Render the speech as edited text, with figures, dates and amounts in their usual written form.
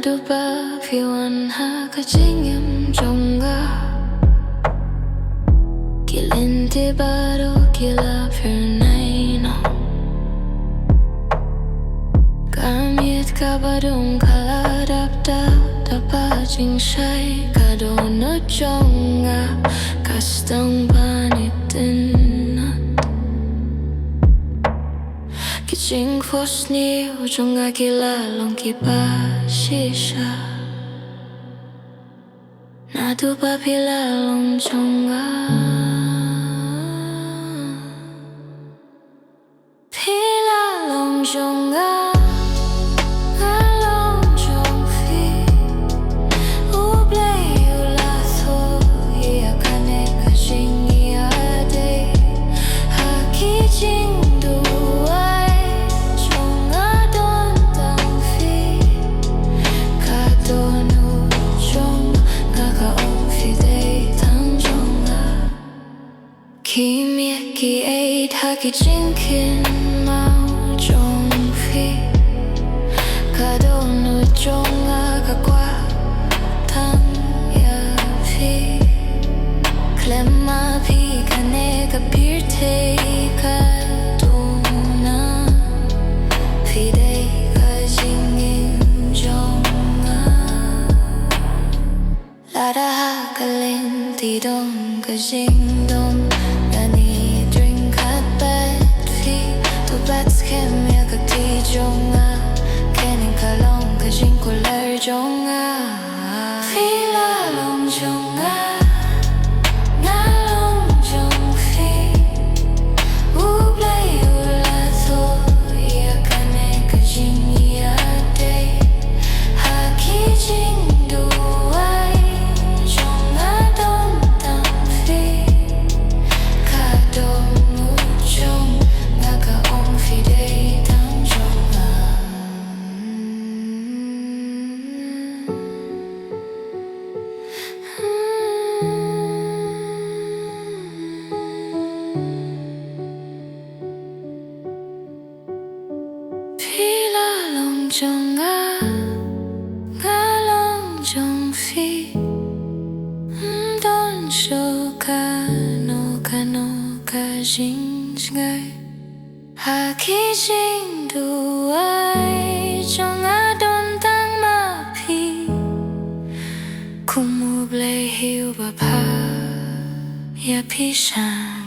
Nadu ba phiwan ha ka jingim jonga Kilinte baro kila fernay no Kamit kaba dong kaladap da pa jing shai Kadono jonga kastang panitin Kijing fos ni jonga kila long kipa shisha Nadu ba pila long jonga Pila long jonga jingieit haki jinkin mau jong phi kadono jonga kakwa tang ya phi klemma phi kane ka pirte kadona Phi Dei Jong Nga Lada hakaling tidong ka jingdong Bats kem ya ka Phi Dei Jong Nga Kening kalong ka jinkular Jong Nga Pila long Jong Nga Nga long Jong Phi Ublay ula tho ya kane ka jingieit Haki jing duay Jong Nga don tang Phi Kadong Jong Phi Dei Jong Nga Pila long Jong Nga Nga long Jong Phi Don sho kano ka jingieit Haki jing duay Jong Nga don tang ma phi Kumublay hiu ba pa Ya pishan